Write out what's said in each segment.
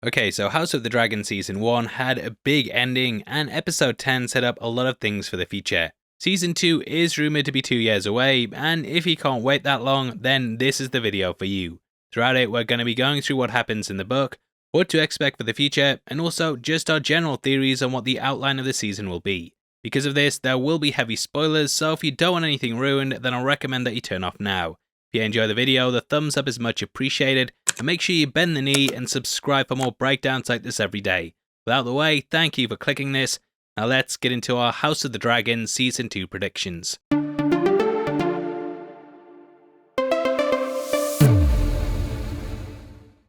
Okay, so House of the Dragon Season 1 had a big ending, and Episode 10 set up a lot of things for the future. Season 2 is rumoured to be 2 years away, and if you can't wait that long, then this is the video for you. Throughout it, we're going to be going through what happens in the book, what to expect for the future, and also just our general theories on what the outline of the season will be. Because of this, there will be heavy spoilers, so if you don't want anything ruined, then I'll recommend that you turn off now. If you enjoy the video, the thumbs up is much appreciated, and make sure you bend the knee and subscribe for more breakdowns like this every day. Without the way, thank you for clicking this. Now let's get into our House of the Dragon Season 2 predictions.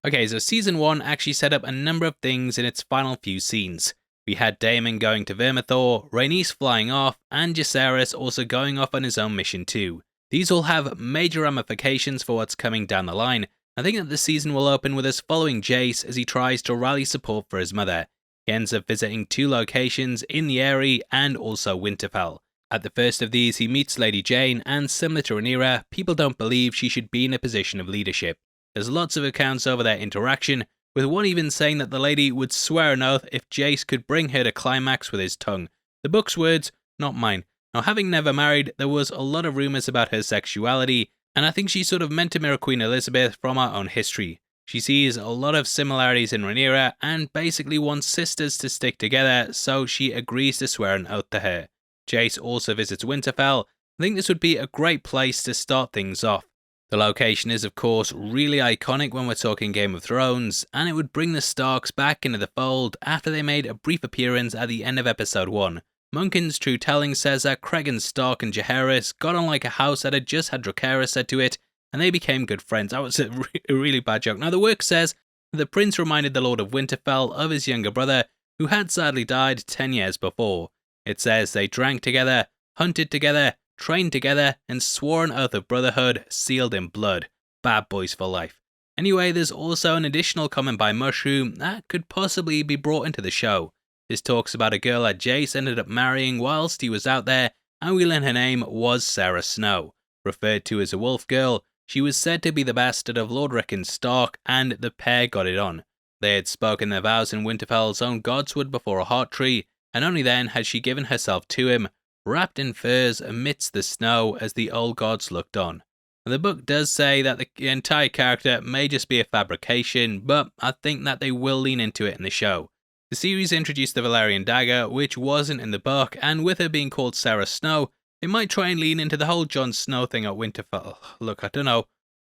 Okay, so Season 1 actually set up a number of things in its final few scenes. We had Daemon going to Vermithor, Rhaenys flying off, and Jacaerys also going off on his own mission too. These all have major ramifications for what's coming down the line. I think that the season will open with us following Jace as he tries to rally support for his mother. He ends up visiting 2 locations in the Eyrie and also Winterfell. At the first of these, he meets Lady Jeyne, and similar to Rhaenyra, people don't believe she should be in a position of leadership. There's lots of accounts over their interaction, with one even saying that the lady would swear an oath if Jace could bring her to climax with his tongue. The book's words, not mine. Now, having never married, there was a lot of rumours about her sexuality, and I think she's sort of meant to mirror Queen Elizabeth from our own history. She sees a lot of similarities in Rhaenyra and basically wants sisters to stick together, so she agrees to swear an oath to her. Jace also visits Winterfell. I think this would be a great place to start things off. The location is of course really iconic when we're talking Game of Thrones, and it would bring the Starks back into the fold after they made a brief appearance at the end of episode 1. Munkin's True Telling says that Cregan Stark and Jacaerys got on like a house that had just had Jacaerys said to it, and they became good friends. That was a really bad joke. Now the work says that the prince reminded the Lord of Winterfell of his younger brother, who had sadly died 10 years before. It says they drank together, hunted together, trained together, and swore an oath of brotherhood sealed in blood. Bad boys for life. Anyway, there's also an additional comment by Mushroom that could possibly be brought into the show. This talks about a girl that Jace ended up marrying whilst he was out there, and we learn her name was Sarah Snow. Referred to as a wolf girl, she was said to be the bastard of Lord Rickon Stark, and the pair got it on. They had spoken their vows in Winterfell's own godswood before a heart tree, and only then had she given herself to him, wrapped in furs amidst the snow as the old gods looked on. The book does say that the entire character may just be a fabrication, but I think that they will lean into it in the show. The series introduced the Valyrian dagger, which wasn't in the book, and with her being called Sarah Snow, they might try and lean into the whole Jon Snow thing at Winterfell. Look, I don't know.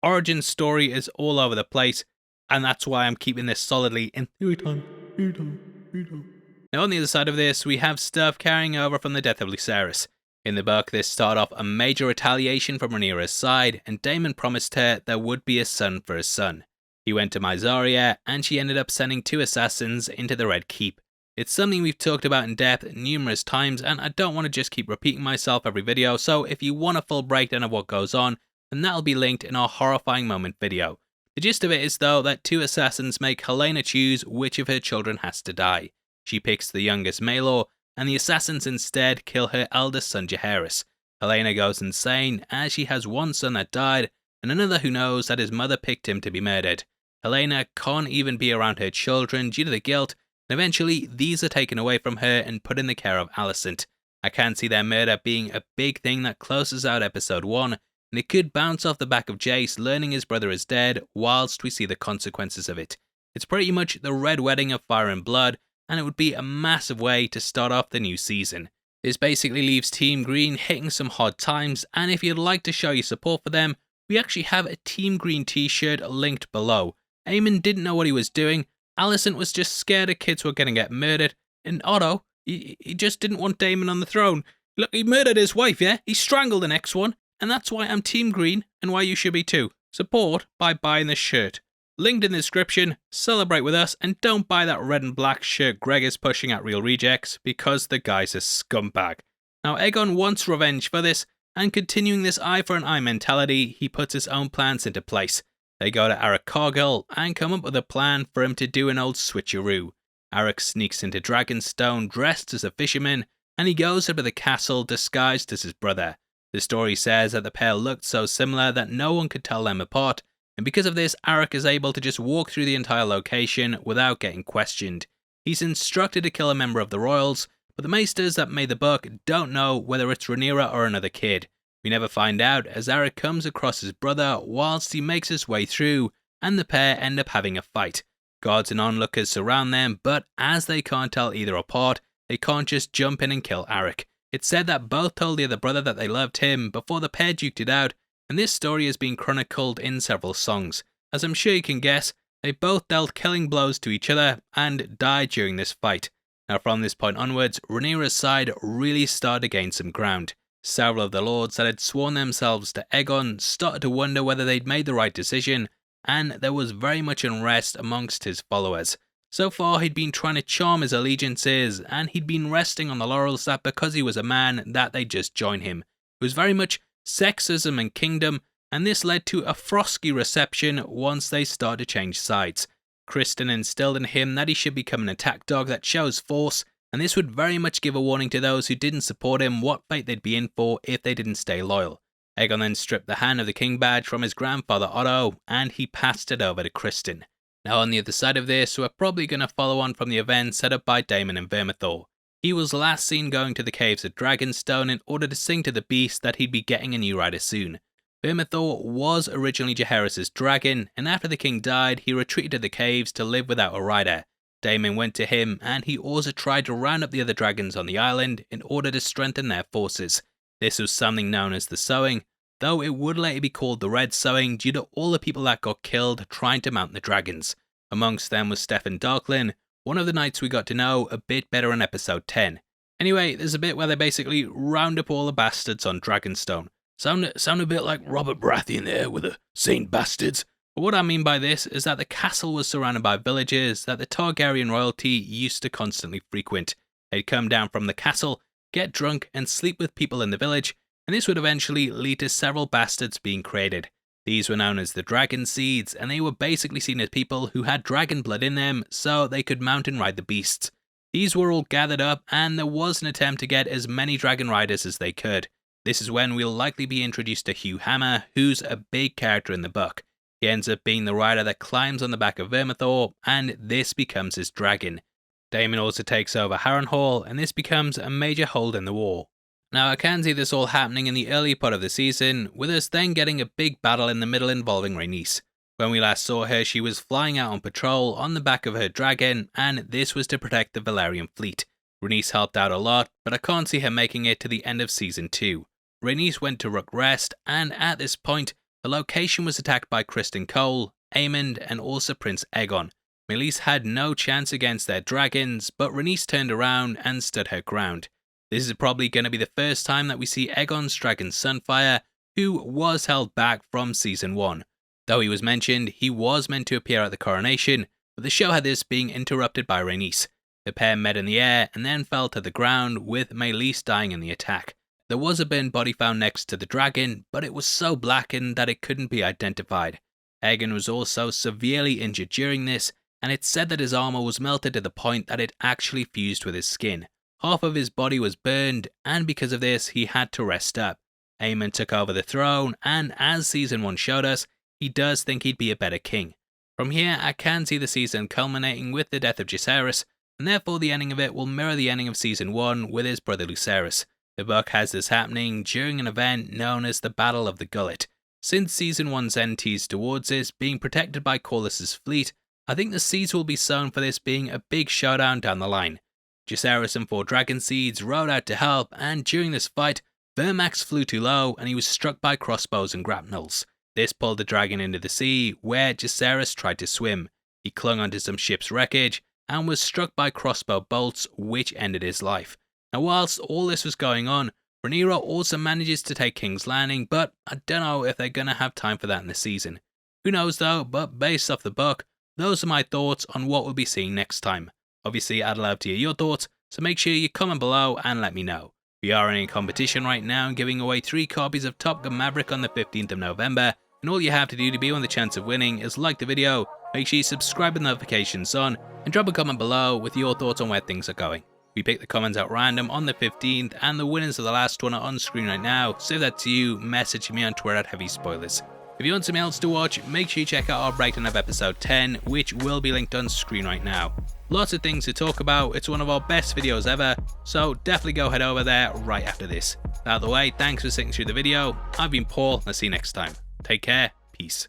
Origin story is all over the place, and that's why I'm keeping this solidly in theory time. Now on the other side of this, we have stuff carrying over from the death of Lucerys. In the book, this started off a major retaliation from Rhaenyra's side, and Daemon promised her there would be a son for his son. He went to Mysaria, and she ended up sending 2 assassins into the Red Keep. It's something we've talked about in depth numerous times, and I don't want to just keep repeating myself every video, so if you want a full breakdown of what goes on, then that'll be linked in our horrifying moment video. The gist of it is though that 2 assassins make Helaena choose which of her children has to die. She picks the youngest Maelor, and the assassins instead kill her eldest son Jacaerys. Helaena goes insane as she has one son that died, and another who knows that his mother picked him to be murdered. Helaena can't even be around her children due to the guilt, and eventually these are taken away from her and put in the care of Alicent. I can see their murder being a big thing that closes out episode 1, and it could bounce off the back of Jace learning his brother is dead whilst we see the consequences of it. It's pretty much the Red Wedding of Fire and Blood, and it would be a massive way to start off the new season. This basically leaves Team Green hitting some hard times, and if you'd like to show your support for them, we actually have a Team Green t-shirt linked below. Aemon didn't know what he was doing, Alicent was just scared her kids were going to get murdered, and Otto, he just didn't want Daemon on the throne. Look, he murdered his wife, yeah? He strangled the next one, and that's why I'm Team Green, and why you should be too. Support by buying this shirt. Linked in the description, celebrate with us, and don't buy that red and black shirt Greg is pushing at Real Rejects, because the guy's a scumbag. Now Aegon wants revenge for this, and continuing this eye for an eye mentality, he puts his own plans into place. They go to Arryk Cargyll and come up with a plan for him to do an old switcheroo. Arryk sneaks into Dragonstone dressed as a fisherman, and he goes up to the castle disguised as his brother. The story says that the pair looked so similar that no one could tell them apart, and because of this, Arryk is able to just walk through the entire location without getting questioned. He's instructed to kill a member of the royals, but the maesters that made the book don't know whether it's Rhaenyra or another kid. We never find out, as Arryk comes across his brother whilst he makes his way through, and the pair end up having a fight. Guards and onlookers surround them, but as they can't tell either apart, they can't just jump in and kill Arryk. It's said that both told the other brother that they loved him before the pair duked it out, and this story has been chronicled in several songs. As I'm sure you can guess, they both dealt killing blows to each other and died during this fight. Now from this point onwards, Rhaenyra's side really started to gain some ground. Several of the lords that had sworn themselves to Aegon started to wonder whether they'd made the right decision, and there was very much unrest amongst his followers. So far he'd been trying to charm his allegiances, and he'd been resting on the laurels that because he was a man that they'd just join him. It was very much sexism and kingdom, and this led to a frosty reception once they started to change sides. Criston instilled in him that he should become an attack dog that shows force, and this would very much give a warning to those who didn't support him what fate they'd be in for if they didn't stay loyal. Aegon then stripped the hand of the king badge from his grandfather Otto, and he passed it over to Criston. Now on the other side of this, we're probably going to follow on from the events set up by Daemon and Vermithor. He was last seen going to the caves of Dragonstone in order to sing to the beast that he'd be getting a new rider soon. Vermithor was originally Jacaerys' dragon, and after the king died, he retreated to the caves to live without a rider. Daemon went to him, and he also tried to round up the other dragons on the island in order to strengthen their forces. This was something known as the Sowing, though it would later be called the Red Sowing due to all the people that got killed trying to mount the dragons. Amongst them was Steffon Darklyn, one of the knights we got to know a bit better in episode 10. Anyway, there's a bit where they basically round up all the bastards on Dragonstone. Sound a bit like Robert Baratheon there with the Saint Bastards. But what I mean by this is that the castle was surrounded by villages that the Targaryen royalty used to constantly frequent. They'd come down from the castle, get drunk and sleep with people in the village, and this would eventually lead to several bastards being created. These were known as the Dragon Seeds, and they were basically seen as people who had dragon blood in them so they could mount and ride the beasts. These were all gathered up, and there was an attempt to get as many dragon riders as they could. This is when we'll likely be introduced to Hugh Hammer, who's a big character in the book. He ends up being the rider that climbs on the back of Vermithor, and this becomes his dragon. Daemon also takes over Harrenhal, and this becomes a major hold in the war. Now I can see this all happening in the early part of the season, with us then getting a big battle in the middle involving Rhaenys. When we last saw her, she was flying out on patrol on the back of her dragon, and this was to protect the Valyrian fleet. Rhaenys helped out a lot, but I can't see her making it to the end of season 2. Rhaenys went to Rook Rest, and at this point, the location was attacked by Criston Cole, Aemond, and also Prince Aegon. Meleys had no chance against their dragons, but Rhaenys turned around and stood her ground. This is probably going to be the first time that we see Aegon's dragon Sunfire, who was held back from season 1. Though he was mentioned, he was meant to appear at the coronation, but the show had this being interrupted by Rhaenys. The pair met in the air and then fell to the ground, with Meleys dying in the attack. There was a burned body found next to the dragon, but it was so blackened that it couldn't be identified. Aegon was also severely injured during this, and it's said that his armor was melted to the point that it actually fused with his skin. Half of his body was burned, and because of this, he had to rest up. Aemond took over the throne, and as season 1 showed us, he does think he'd be a better king. From here, I can see the season culminating with the death of Jacaerys, and therefore the ending of it will mirror the ending of season 1 with his brother Lucerys. The book has this happening during an event known as the Battle of the Gullet. Since season 1's end teased towards this being protected by Corlys's fleet, I think the seeds will be sown for this being a big showdown down the line. Jacaerys and 4 dragon seeds rode out to help, and during this fight, Vermax flew too low and he was struck by crossbows and grapnels. This pulled the dragon into the sea, where Jacaerys tried to swim. He clung onto some ship's wreckage and was struck by crossbow bolts, which ended his life. Now whilst all this was going on, Rhaenyra also manages to take King's Landing, but I don't know if they're going to have time for that in the season. Who knows though, but based off the book, those are my thoughts on what we'll be seeing next time. Obviously I'd love to hear your thoughts, so make sure you comment below and let me know. We are in a competition right now giving away 3 copies of Top Gun Maverick on the 15th of November, and all you have to do to be on the chance of winning is like the video, make sure you subscribe with notifications on, and drop a comment below with your thoughts on where things are going. We pick the comments out random on the 15th, and the winners of the last one are on screen right now, so if that's you, message me on Twitter at HeavySpoilers. If you want something else to watch, make sure you check out our breakdown of episode 10, which will be linked on screen right now. Lots of things to talk about, it's one of our best videos ever, so definitely go head over there right after this. Out of the way, thanks for sticking through the video, I've been Paul, and I'll see you next time. Take care, peace.